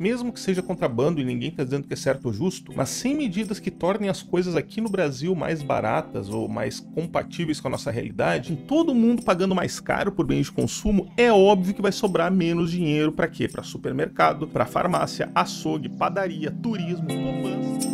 mesmo que seja contrabando e ninguém tá dizendo que é certo ou justo, mas sem medidas que tornem as coisas aqui no Brasil mais baratas ou mais compatíveis com a nossa realidade, todo mundo pagando mais caro por bens de consumo, é óbvio que vai sobrar menos dinheiro para quê? Para supermercado, para farmácia, açougue, padaria, turismo, poupança.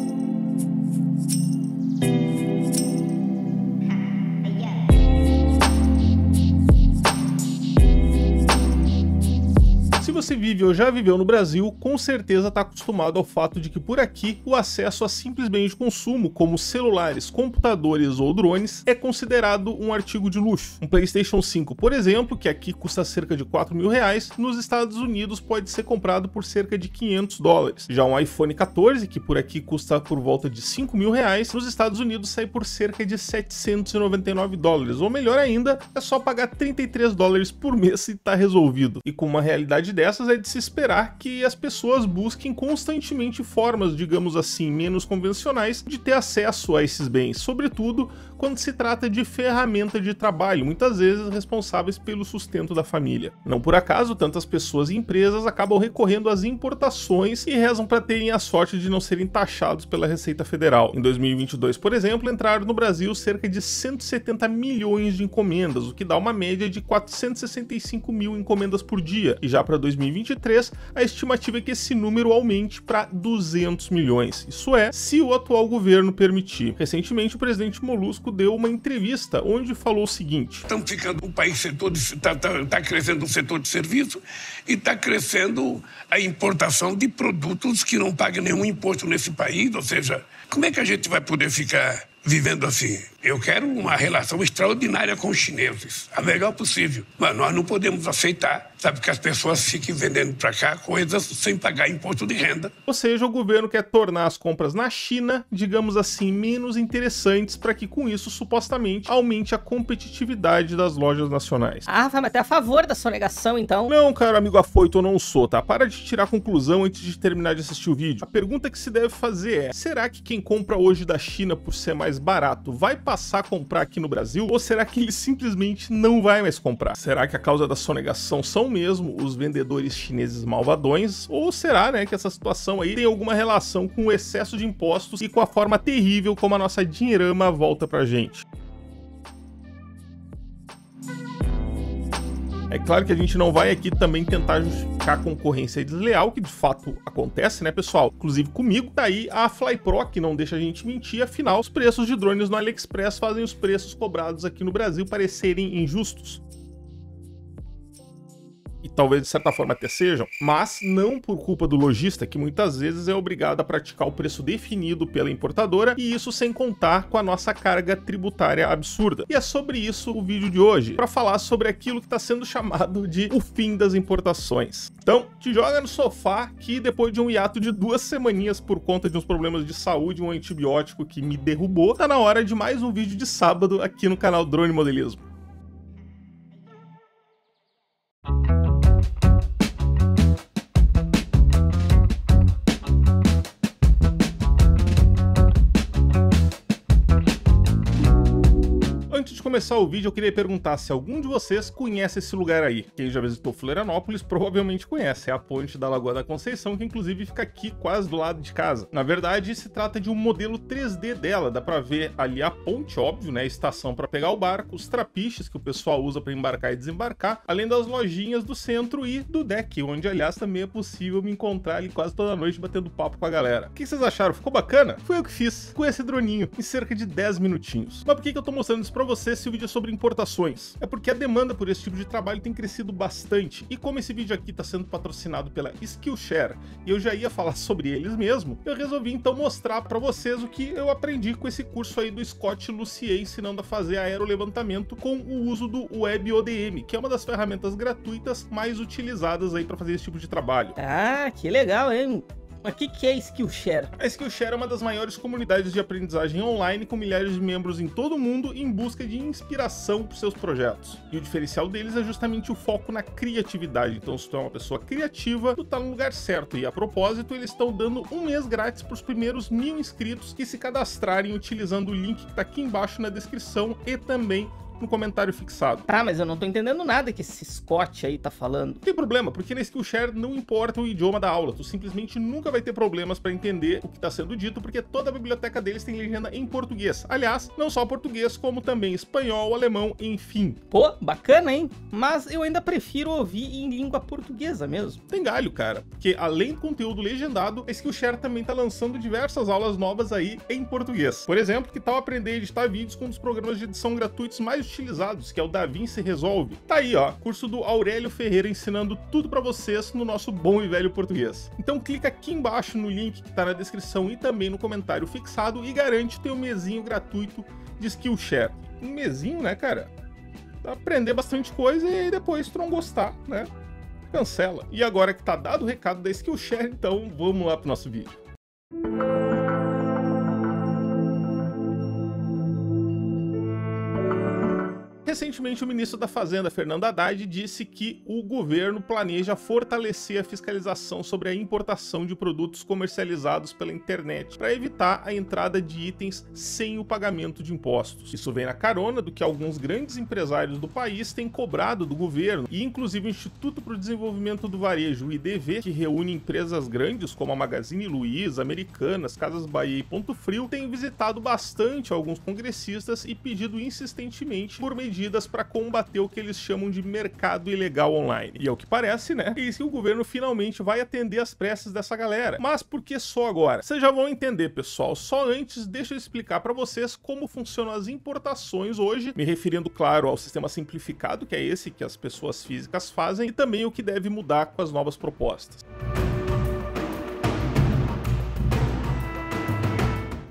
Se você vive ou já viveu no Brasil, com certeza está acostumado ao fato de que por aqui o acesso a simples bens de consumo, como celulares, computadores ou drones, é considerado um artigo de luxo. Um PlayStation 5, por exemplo, que aqui custa cerca de R$4.000, nos Estados Unidos pode ser comprado por cerca de $500. Já um iPhone 14, que por aqui custa por volta de R$5.000, nos Estados Unidos sai por cerca de $799. Ou melhor ainda, é só pagar $33 por mês e tá resolvido. E com uma realidade dessas é de se esperar que as pessoas busquem constantemente formas, digamos assim, menos convencionais de ter acesso a esses bens, sobretudo quando se trata de ferramenta de trabalho, muitas vezes responsáveis pelo sustento da família. Não por acaso, tantas pessoas e empresas acabam recorrendo às importações e rezam para terem a sorte de não serem taxados pela Receita Federal. Em 2022, por exemplo, entraram no Brasil cerca de 170 milhões de encomendas, o que dá uma média de 465 mil encomendas por dia. E já para 2023, a estimativa é que esse número aumente para 200 milhões. Isso é, se o atual governo permitir. Recentemente, o presidente Molusco deu uma entrevista onde falou o seguinte: estamos ficando um país está crescendo o setor de serviço e está crescendo a importação de produtos que não pagam nenhum imposto nesse país, ou seja, como é que a gente vai poder ficar vivendo assim? Eu quero uma relação extraordinária com os chineses, a melhor possível, mas nós não podemos aceitar, sabe, que as pessoas fiquem vendendo para cá coisas sem pagar imposto de renda. Ou seja, o governo quer tornar as compras na China, digamos assim, menos interessantes para que com isso, supostamente, aumente a competitividade das lojas nacionais. Ah, vai até a favor da sonegação, então? Não, caro amigo afoito, eu não sou, tá? Para de tirar conclusão antes de terminar de assistir o vídeo. A pergunta que se deve fazer é: será que quem compra hoje da China por ser mais barato vai passar a comprar aqui no Brasil? Ou será que ele simplesmente não vai mais comprar? Será que a causa da sonegação são mesmo os vendedores chineses malvadões? Ou será, né, que essa situação aí tem alguma relação com o excesso de impostos e com a forma terrível como a nossa dinheirama volta pra gente? É claro que a gente não vai aqui também tentar justificar a concorrência desleal, que de fato acontece, né, pessoal? Inclusive comigo tá aí a Flypro, que não deixa a gente mentir, afinal os preços de drones no AliExpress fazem os preços cobrados aqui no Brasil parecerem injustos. E talvez de certa forma até sejam, mas não por culpa do lojista, que muitas vezes é obrigado a praticar o preço definido pela importadora, e isso sem contar com a nossa carga tributária absurda. E é sobre isso o vídeo de hoje, para falar sobre aquilo que está sendo chamado de o fim das importações. Então, te joga no sofá que depois de um hiato de 2 semaninhas por conta de uns problemas de saúde, um antibiótico que me derrubou, tá na hora de mais um vídeo de sábado aqui no canal Drone Modelismo. Antes de começar o vídeo, eu queria perguntar se algum de vocês conhece esse lugar aí. Quem já visitou Florianópolis provavelmente conhece, é a ponte da Lagoa da Conceição, que inclusive fica aqui quase do lado de casa. Na verdade, se trata de um modelo 3D dela, dá pra ver ali a ponte, óbvio, né, a estação para pegar o barco, os trapiches que o pessoal usa para embarcar e desembarcar, além das lojinhas do centro e do deck, onde aliás também é possível me encontrar ali quase toda noite batendo papo com a galera. O que vocês acharam? Ficou bacana? Foi eu que fiz, com esse droninho, em cerca de 10 minutinhos. Mas por que eu tô mostrando isso pra você se o vídeo é sobre importações? É porque a demanda por esse tipo de trabalho tem crescido bastante, e como esse vídeo aqui está sendo patrocinado pela Skillshare e eu já ia falar sobre eles mesmo, eu resolvi então mostrar para vocês o que eu aprendi com esse curso aí do Scott Lucier ensinando a fazer aerolevantamento com o uso do WebODM, que é uma das ferramentas gratuitas mais utilizadas aí para fazer esse tipo de trabalho. Ah, que legal, hein? Mas o que é Skillshare? A Skillshare é uma das maiores comunidades de aprendizagem online com milhares de membros em todo o mundo em busca de inspiração para seus projetos. E o diferencial deles é justamente o foco na criatividade. Então, se tu é uma pessoa criativa, tu tá no lugar certo. E a propósito, eles estão dando 1 mês grátis para os primeiros 1000 inscritos que se cadastrarem utilizando o link que tá aqui embaixo na descrição e também no comentário fixado. Tá, mas eu não tô entendendo nada que esse Scott aí tá falando. Não tem problema, porque na Skillshare não importa o idioma da aula, tu simplesmente nunca vai ter problemas para entender o que está sendo dito, porque toda a biblioteca deles tem legenda em português. Aliás, não só português, como também espanhol, alemão, enfim. Pô, bacana, hein? Mas eu ainda prefiro ouvir em língua portuguesa mesmo. Tem galho, cara, porque além do conteúdo legendado, a Skillshare também tá lançando diversas aulas novas aí em português. Por exemplo, que tal aprender a editar vídeos com um dos programas de edição gratuitos mais utilizados, que é o DaVinci Resolve. Tá aí, ó, curso do Aurélio Ferreira ensinando tudo pra vocês no nosso bom e velho português. Então clica aqui embaixo no link que tá na descrição e também no comentário fixado e garante teu mesinho gratuito de Skillshare. Um mesinho, né, cara? Pra aprender bastante coisa e aí depois, se tu não gostar, né, cancela. E agora que tá dado o recado da Skillshare, então vamos lá pro nosso vídeo. Recentemente, o ministro da Fazenda, Fernando Haddad, disse que o governo planeja fortalecer a fiscalização sobre a importação de produtos comercializados pela internet para evitar a entrada de itens sem o pagamento de impostos. Isso vem na carona do que alguns grandes empresários do país têm cobrado do governo, e inclusive o Instituto para o Desenvolvimento do Varejo, o IDV, que reúne empresas grandes como a Magazine Luiza, Americanas, Casas Bahia e Ponto Frio, tem visitado bastante alguns congressistas e pedido insistentemente por medidas para combater o que eles chamam de mercado ilegal online. E ao que parece, né, é isso que o governo finalmente vai atender às preces dessa galera. Mas por que só agora? Vocês já vão entender, pessoal. Só antes, deixa eu explicar para vocês como funcionam as importações hoje, me referindo, claro, ao sistema simplificado, que é esse que as pessoas físicas fazem, e também o que deve mudar com as novas propostas.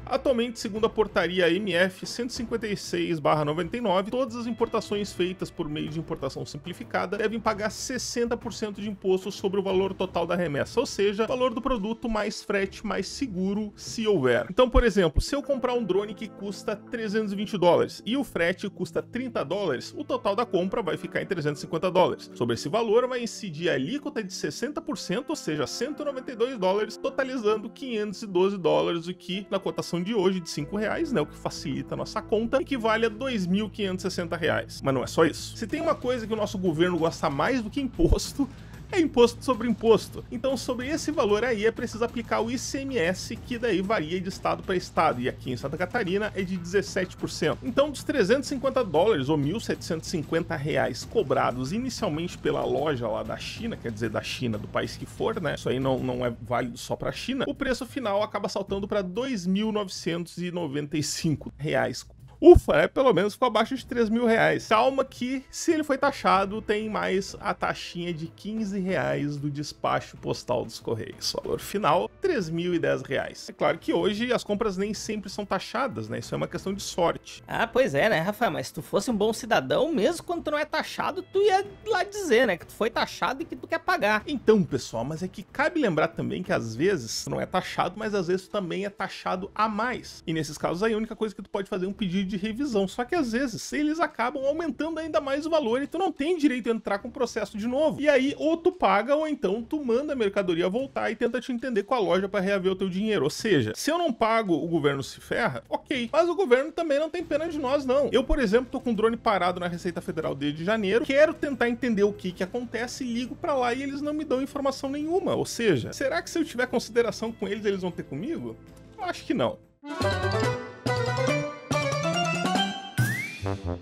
Atualmente, segundo a portaria MF 156/99, todas as importações feitas por meio de importação simplificada devem pagar 60% de imposto sobre o valor total da remessa, ou seja, o valor do produto mais frete mais seguro, se houver. Então, por exemplo, se eu comprar um drone que custa $320 e o frete custa $30, o total da compra vai ficar em $350. Sobre esse valor vai incidir a alíquota de 60%, ou seja, $192, totalizando $512, o que, na cotação de hoje de R$5, né, o que facilita a nossa conta, equivale a R$2.560. Mas não é só isso. Se tem uma coisa que o nosso governo gosta mais do que imposto, é imposto sobre imposto. Então, sobre esse valor aí, é preciso aplicar o ICMS, que daí varia de estado para estado, e aqui em Santa Catarina é de 17%. Então, dos $350 ou R$1.750 cobrados inicialmente pela loja lá da China, quer dizer, da China, do país que for, né? Isso aí não é válido só para a China. O preço final acaba saltando para R$2.995. Ufa, né? Pelo menos ficou abaixo de R$3.000. Calma que, se ele foi taxado, tem mais a taxinha de R$15 do despacho postal dos Correios. O valor final, R$3.010. É claro que hoje as compras nem sempre são taxadas, né? Isso é uma questão de sorte. Ah, pois é, né, Rafael? Mas se tu fosse um bom cidadão, mesmo quando tu não é taxado, tu ia lá dizer, né, que tu foi taxado e que tu quer pagar. Então, pessoal, mas é que cabe lembrar também que às vezes tu não é taxado, mas às vezes tu também é taxado a mais. E nesses casos aí, a única coisa que tu pode fazer é um pedido de revisão, só que às vezes eles acabam aumentando ainda mais o valor e tu não tem direito a entrar com o processo de novo. E aí ou tu paga ou então tu manda a mercadoria voltar e tenta te entender com a loja para reaver o teu dinheiro. Ou seja, se eu não pago, o governo se ferra, ok, mas o governo também não tem pena de nós, não. Eu, por exemplo, tô com um drone parado na Receita Federal desde janeiro, quero tentar entender o que acontece, ligo para lá e eles não me dão informação nenhuma. Ou seja, será que se eu tiver consideração com eles, eles vão ter comigo? Eu acho que não.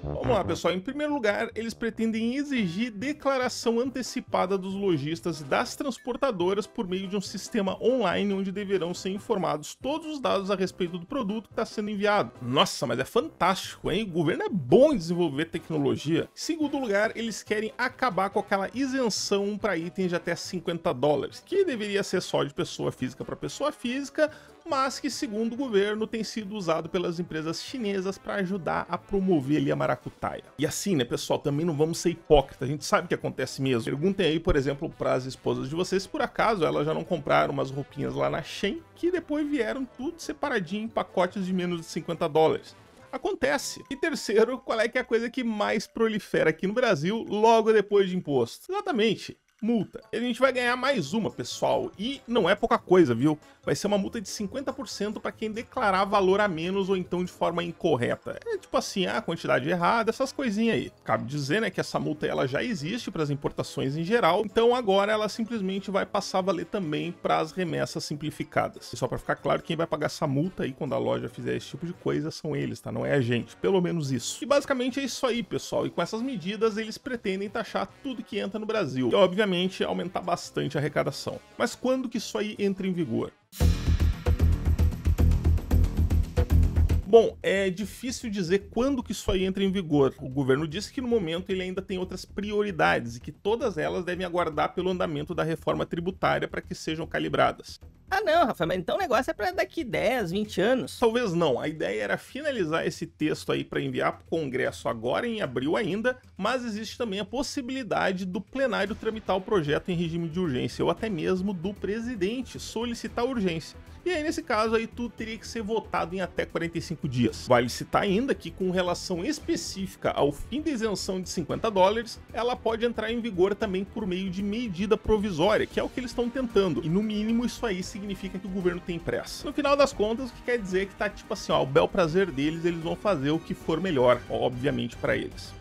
Vamos lá, pessoal. Em primeiro lugar, eles pretendem exigir declaração antecipada dos lojistas e das transportadoras por meio de um sistema online onde deverão ser informados todos os dados a respeito do produto que está sendo enviado. Nossa, mas é fantástico, hein? O governo é bom em desenvolver tecnologia. Em segundo lugar, eles querem acabar com aquela isenção para itens de até $50, que deveria ser só de pessoa física para pessoa física, mas que, segundo o governo, tem sido usado pelas empresas chinesas para ajudar a promover ali a maracutaia. E assim, né, pessoal, também não vamos ser hipócritas, a gente sabe o que acontece mesmo. Perguntem aí, por exemplo, para as esposas de vocês, se por acaso elas já não compraram umas roupinhas lá na Shein, que depois vieram tudo separadinho em pacotes de menos de $50. Acontece. E terceiro, qual é que é a coisa que mais prolifera aqui no Brasil logo depois de imposto? Exatamente. multa. E a gente vai ganhar mais uma, pessoal, e não é pouca coisa, viu? Vai ser uma multa de 50% para quem declarar valor a menos ou então de forma incorreta. É tipo assim, a quantidade errada, essas coisinhas aí. Cabe dizer, né, que essa multa ela já existe para as importações em geral, então agora ela simplesmente vai passar a valer também para as remessas simplificadas. E só para ficar claro, quem vai pagar essa multa aí quando a loja fizer esse tipo de coisa são eles, tá? Não é a gente, pelo menos isso. E basicamente é isso aí, pessoal, e com essas medidas eles pretendem taxar tudo que entra no Brasil e obviamente aumentar bastante a arrecadação. Mas quando que isso aí entra em vigor? Bom, é difícil dizer quando que isso aí entra em vigor. O governo disse que no momento ele ainda tem outras prioridades e que todas elas devem aguardar pelo andamento da reforma tributária para que sejam calibradas. Ah não, Rafa, mas então o negócio é pra daqui 10, 20 anos. Talvez não, a ideia era finalizar esse texto aí para enviar para o Congresso agora em abril ainda, mas existe também a possibilidade do plenário tramitar o projeto em regime de urgência, ou até mesmo do presidente solicitar urgência. E aí, nesse caso, aí tudo teria que ser votado em até 45 dias. Vale citar ainda que, com relação específica ao fim da isenção de $50, ela pode entrar em vigor também por meio de medida provisória, que é o que eles estão tentando. E, no mínimo, isso aí significa que o governo tem pressa. No final das contas, o que quer dizer é que tá tipo assim, ó, o bel prazer deles, eles vão fazer o que for melhor, obviamente, para eles.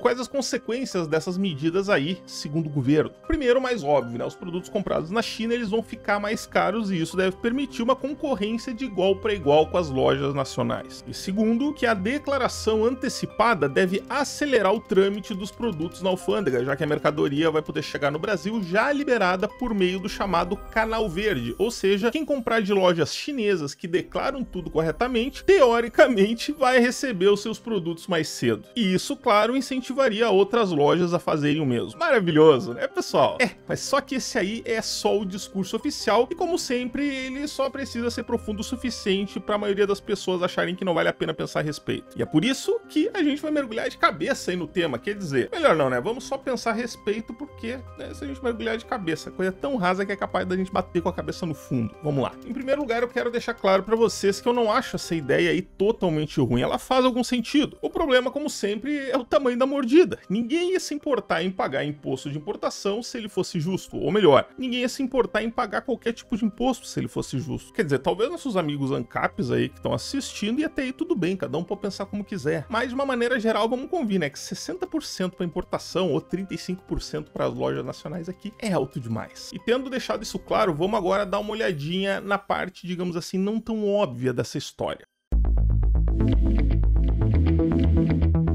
Quais as consequências dessas medidas aí, segundo o governo? Primeiro, mais óbvio, né? Os produtos comprados na China eles vão ficar mais caros e isso deve permitir uma concorrência de igual para igual com as lojas nacionais. E segundo, que a declaração antecipada deve acelerar o trâmite dos produtos na alfândega, já que a mercadoria vai poder chegar no Brasil já liberada por meio do chamado Canal Verde, ou seja, quem comprar de lojas chinesas que declaram tudo corretamente, teoricamente vai receber os seus produtos mais cedo. E isso, claro, incentivaria outras lojas a fazerem o mesmo. Maravilhoso, né, pessoal? Mas só que esse aí é só o discurso oficial e, como sempre, ele só precisa ser profundo o suficiente para a maioria das pessoas acharem que não vale a pena pensar a respeito. E é por isso que a gente vai mergulhar de cabeça aí no tema, quer dizer, melhor não, né? Vamos só pensar a respeito porque, né, se a gente mergulhar de cabeça, coisa tão rasa que é capaz da gente bater com a cabeça no fundo. Vamos lá. Em primeiro lugar, eu quero deixar claro para vocês que eu não acho essa ideia aí totalmente ruim. Ela faz algum sentido. O problema, como sempre, é o tamanho da mordida. Ninguém ia se importar em pagar imposto de importação se ele fosse justo, ou melhor, ninguém ia se importar em pagar qualquer tipo de imposto se ele fosse justo. Quer dizer, talvez nossos amigos ANCAPs aí que estão assistindo e até aí tudo bem, cada um pode pensar como quiser. Mas de uma maneira geral, vamos convir, né, que 60% para importação ou 35% para as lojas nacionais aqui é alto demais. E tendo deixado isso claro, vamos agora dar uma olhadinha na parte, digamos assim, não tão óbvia dessa história.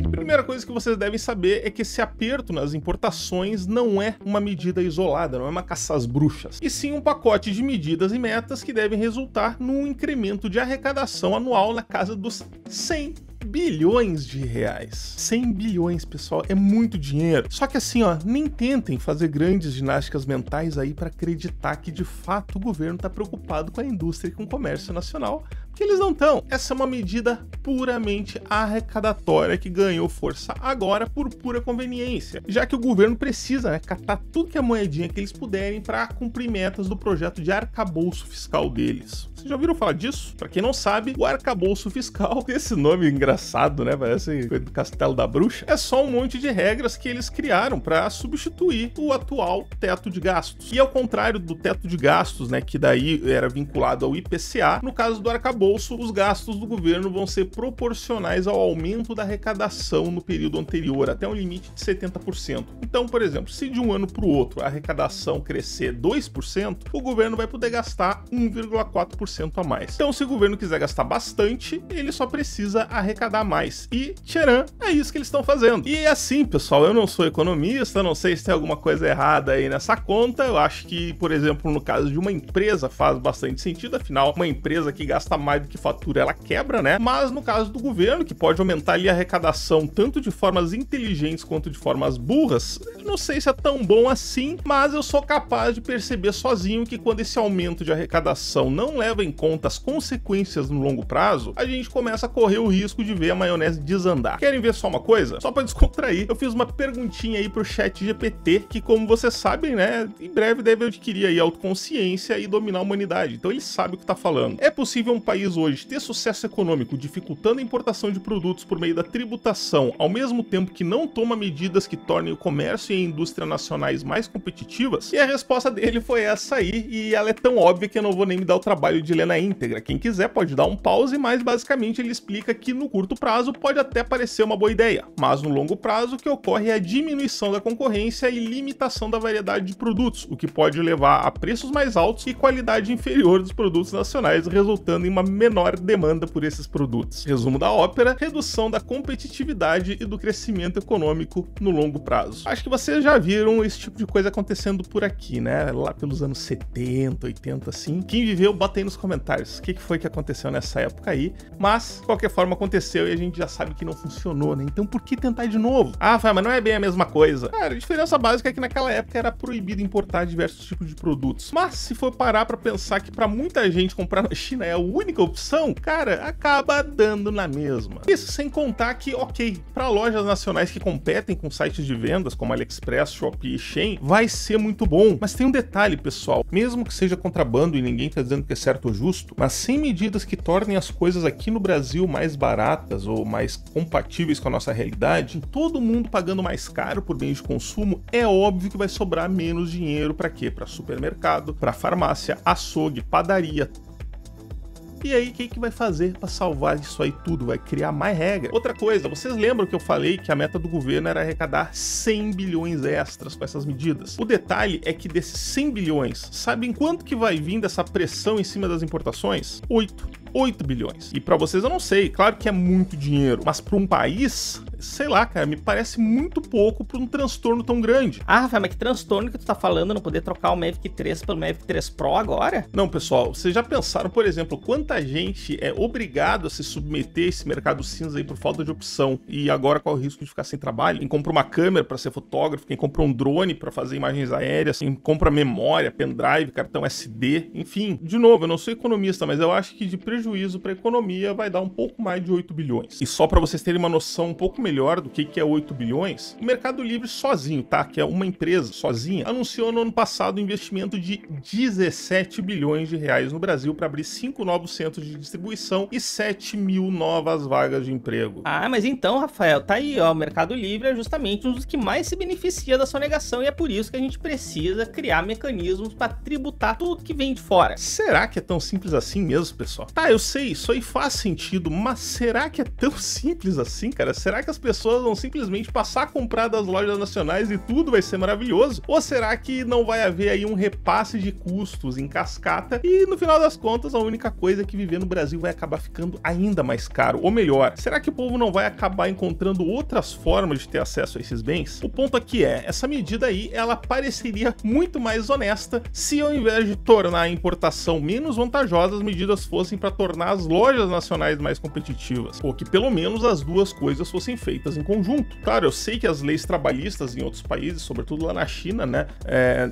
A primeira coisa que vocês devem saber é que esse aperto nas importações não é uma medida isolada, não é uma caça às bruxas, e sim um pacote de medidas e metas que devem resultar num incremento de arrecadação anual na casa dos 100 bilhões de reais. 100 bilhões, pessoal, é muito dinheiro. Só que assim, ó, nem tentem fazer grandes ginásticas mentais aí para acreditar que de fato o governo tá preocupado com a indústria e com o comércio nacional, porque eles não estão. Essa é uma medida puramente arrecadatória que ganhou força agora por pura conveniência, já que o governo precisa, né, catar tudo que é moedinha que eles puderem para cumprir metas do projeto de arcabouço fiscal deles. Vocês já ouviram falar disso? Pra quem não sabe, o arcabouço fiscal, esse nome engraçado, né? Parece coisa do Castelo da Bruxa. É só um monte de regras que eles criaram para substituir o atual teto de gastos. E ao contrário do teto de gastos, né, que daí era vinculado ao IPCA, no caso do arcabouço, os gastos do governo vão ser proporcionais ao aumento da arrecadação no período anterior, até um limite de 70%. Então, por exemplo, se de um ano para o outro a arrecadação crescer 2%, o governo vai poder gastar 1,4% a mais. Então, se o governo quiser gastar bastante, ele só precisa arrecadar mais. E, tcharam, é isso que eles estão fazendo. E assim, pessoal, eu não sou economista, não sei se tem alguma coisa errada aí nessa conta. Eu acho que, por exemplo, no caso de uma empresa faz bastante sentido, afinal, uma empresa que gasta mais do que fatura, ela quebra, né? Mas no caso do governo, que pode aumentar ali a arrecadação tanto de formas inteligentes quanto de formas burras, eu não sei se é tão bom assim, mas eu sou capaz de perceber sozinho que quando esse aumento de arrecadação não leva em conta as consequências no longo prazo, a gente começa a correr o risco de ver a maionese desandar. Querem ver só uma coisa? Só para descontrair, eu fiz uma perguntinha aí pro ChatGPT, que, como vocês sabem, né, em breve deve adquirir aí autoconsciência e dominar a humanidade, então ele sabe o que tá falando. É possível um país país hoje ter sucesso econômico dificultando a importação de produtos por meio da tributação, ao mesmo tempo que não toma medidas que tornem o comércio e a indústria nacionais mais competitivas? E a resposta dele foi essa aí, e ela é tão óbvia que eu não vou nem me dar o trabalho de ler na íntegra. Quem quiser pode dar um pause, mas basicamente ele explica que no curto prazo pode até parecer uma boa ideia, mas no longo prazo o que ocorre é a diminuição da concorrência e limitação da variedade de produtos, o que pode levar a preços mais altos e qualidade inferior dos produtos nacionais, resultando em uma menor demanda por esses produtos. Resumo da ópera: redução da competitividade e do crescimento econômico no longo prazo. Acho que vocês já viram esse tipo de coisa acontecendo por aqui, né? Lá pelos anos 70, 80, assim. Quem viveu, bota aí nos comentários o que foi que aconteceu nessa época aí, mas de qualquer forma aconteceu e a gente já sabe que não funcionou, né? Então por que tentar de novo? Ah, mas não é bem a mesma coisa. Cara, a diferença básica é que naquela época era proibido importar diversos tipos de produtos. Mas se for parar pra pensar que pra muita gente comprar na China é a única opção, cara, acaba dando na mesma. Isso sem contar que, ok, pra lojas nacionais que competem com sites de vendas como AliExpress, Shopee e Shein, vai ser muito bom. Mas tem um detalhe, pessoal, mesmo que seja contrabando e ninguém tá dizendo que é certo ou justo, mas sem medidas que tornem as coisas aqui no Brasil mais baratas ou mais compatíveis com a nossa realidade, todo mundo pagando mais caro por bens de consumo, é óbvio que vai sobrar menos dinheiro para quê? Para supermercado, para farmácia, açougue, padaria. E aí, o que vai fazer para salvar isso aí tudo? Vai criar mais regra. Outra coisa, vocês lembram que eu falei que a meta do governo era arrecadar 100 bilhões extras com essas medidas? O detalhe é que desses 100 bilhões, sabem quanto que vai vir dessa pressão em cima das importações? 8 bilhões. E pra vocês eu não sei, claro que é muito dinheiro, mas pra um país, sei lá, cara, me parece muito pouco pra um transtorno tão grande. Ah, Rafael, mas que transtorno que tu tá falando, não poder trocar o Mavic 3 pelo Mavic 3 Pro agora? Não, pessoal, vocês já pensaram, por exemplo, quanta gente é obrigado a se submeter a esse mercado cinza aí por falta de opção e agora qual é o risco de ficar sem trabalho? Quem compra uma câmera pra ser fotógrafo, quem compra um drone pra fazer imagens aéreas, quem compra memória, pendrive, cartão SD, enfim. De novo, eu não sou economista, mas eu acho que de prejuízo para a economia vai dar um pouco mais de 8 bilhões. E só para vocês terem uma noção um pouco melhor do que é 8 bilhões, o Mercado Livre sozinho, tá? Que é uma empresa sozinha, anunciou no ano passado um investimento de 17 bilhões de reais no Brasil para abrir 5 novos centros de distribuição e 7 mil novas vagas de emprego. Ah, mas então, Rafael, tá aí, ó, o Mercado Livre é justamente um dos que mais se beneficia da sonegação e é por isso que a gente precisa criar mecanismos para tributar tudo que vem de fora. Será que é tão simples assim mesmo, pessoal? Tá, eu sei, isso aí faz sentido, mas será que é tão simples assim, cara? Será que as pessoas vão simplesmente passar a comprar das lojas nacionais e tudo vai ser maravilhoso? Ou será que não vai haver aí um repasse de custos em cascata e no final das contas a única coisa é que viver no Brasil vai acabar ficando ainda mais caro? Ou melhor, será que o povo não vai acabar encontrando outras formas de ter acesso a esses bens? O ponto aqui é, essa medida aí, ela pareceria muito mais honesta se ao invés de tornar a importação menos vantajosa, as medidas fossem para tornar as lojas nacionais mais competitivas, ou que pelo menos as duas coisas fossem feitas em conjunto. Claro, eu sei que as leis trabalhistas em outros países, sobretudo lá na China, né,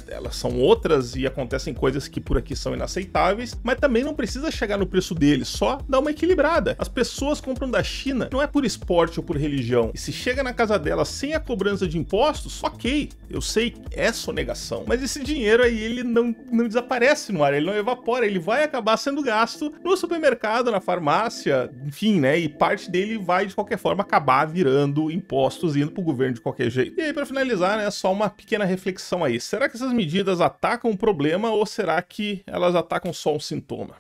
elas são outras e acontecem coisas que por aqui são inaceitáveis, mas também não precisa chegar no preço deles, só dar uma equilibrada. As pessoas compram da China não é por esporte ou por religião, e se chega na casa delas sem a cobrança de impostos, ok, eu sei que é sonegação, mas esse dinheiro aí ele não desaparece no ar, ele não evapora, ele vai acabar sendo gasto no supermercado, na farmácia, enfim, né? E parte dele vai de qualquer forma acabar virando impostos indo pro governo de qualquer jeito. E aí, para finalizar, né, só uma pequena reflexão aí. Será que essas medidas atacam o problema ou será que elas atacam só um sintoma?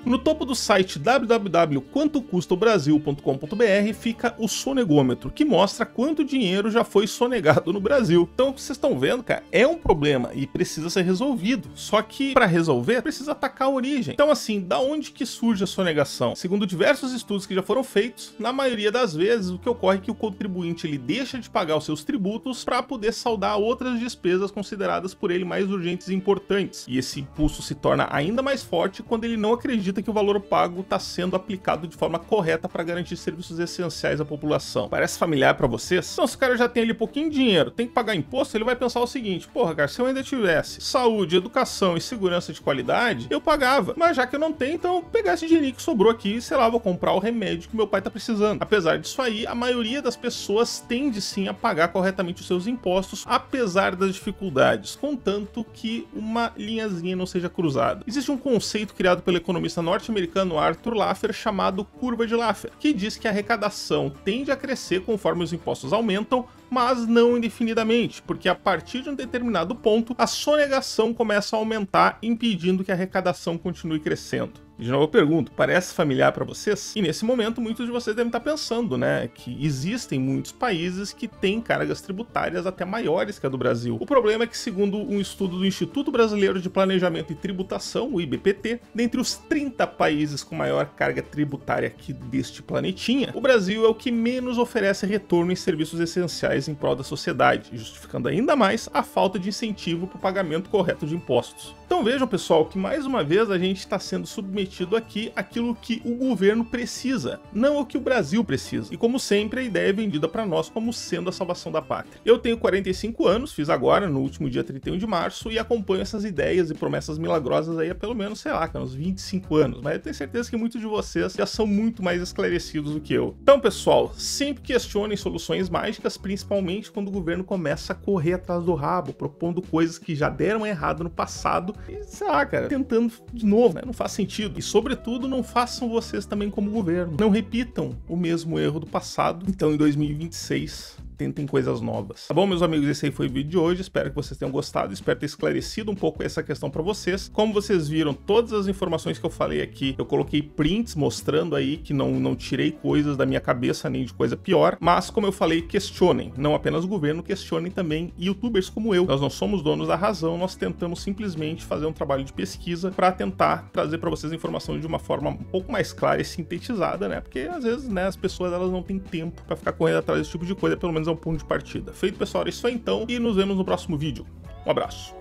No topo do site www.quantocustaobrasil.com.br fica o sonegômetro, que mostra quanto dinheiro já foi sonegado no Brasil. Então, vocês estão vendo, cara, é um problema e precisa ser resolvido. Só que, para resolver, precisa atacar a origem. Então, assim, da onde que surge a sonegação? Segundo diversos estudos que já foram feitos, na maioria das vezes, o que ocorre é que o contribuinte ele deixa de pagar os seus tributos para poder saldar outras despesas consideradas por ele mais urgentes e importantes. E esse impulso se torna ainda mais forte quando ele não acredita acredita que o valor pago está sendo aplicado de forma correta para garantir serviços essenciais à população. Parece familiar para vocês? Então, se o cara já tem ali pouquinho de dinheiro, tem que pagar imposto, ele vai pensar o seguinte: porra, cara, se eu ainda tivesse saúde, educação e segurança de qualidade, eu pagava. Mas já que eu não tenho, então eu vou pegar esse dinheiro que sobrou aqui e, sei lá, vou comprar o remédio que meu pai tá precisando. Apesar disso aí, a maioria das pessoas tende sim a pagar corretamente os seus impostos, apesar das dificuldades, contanto que uma linhazinha não seja cruzada. Existe um conceito criado pelo economista norte-americano Arthur Laffer chamado curva de Laffer, que diz que a arrecadação tende a crescer conforme os impostos aumentam, mas não indefinidamente, porque a partir de um determinado ponto, a sonegação começa a aumentar, impedindo que a arrecadação continue crescendo. De novo eu pergunto, parece familiar para vocês? E nesse momento muitos de vocês devem estar pensando, né, que existem muitos países que têm cargas tributárias até maiores que a do Brasil. O problema é que, segundo um estudo do Instituto Brasileiro de Planejamento e Tributação, o IBPT, dentre os 30 países com maior carga tributária aqui deste planetinha, o Brasil é o que menos oferece retorno em serviços essenciais em prol da sociedade, justificando ainda mais a falta de incentivo para o pagamento correto de impostos. Então vejam, pessoal, que mais uma vez a gente está sendo submetido aqui àquilo que o governo precisa, não o que o Brasil precisa. E como sempre, a ideia é vendida para nós como sendo a salvação da pátria. Eu tenho 45 anos, fiz agora no último dia 31 de março e acompanho essas ideias e promessas milagrosas aí há pelo menos, sei lá, uns 25 anos. Mas eu tenho certeza que muitos de vocês já são muito mais esclarecidos do que eu. Então, pessoal, sempre questionem soluções mágicas, principalmente quando o governo começa a correr atrás do rabo, propondo coisas que já deram errado no passado e, sei lá, cara, tentando de novo, né? Não faz sentido. E, sobretudo, não façam vocês também como governo. Não repitam o mesmo erro do passado. Então, em 2026... tentem coisas novas. Tá bom, meus amigos? Esse aí foi o vídeo de hoje. Espero que vocês tenham gostado. Espero ter esclarecido um pouco essa questão para vocês. Como vocês viram, todas as informações que eu falei aqui, eu coloquei prints mostrando aí que não tirei coisas da minha cabeça nem de coisa pior. Mas, como eu falei, questionem. Não apenas o governo, questionem também youtubers como eu. Nós não somos donos da razão, nós tentamos simplesmente fazer um trabalho de pesquisa para tentar trazer para vocês a informação de uma forma um pouco mais clara e sintetizada, né? Porque às vezes, né, as pessoas elas não têm tempo para ficar correndo atrás desse tipo de coisa, pelo menos é um ponto de partida. Feito, pessoal, é isso aí então, e nos vemos no próximo vídeo. Um abraço.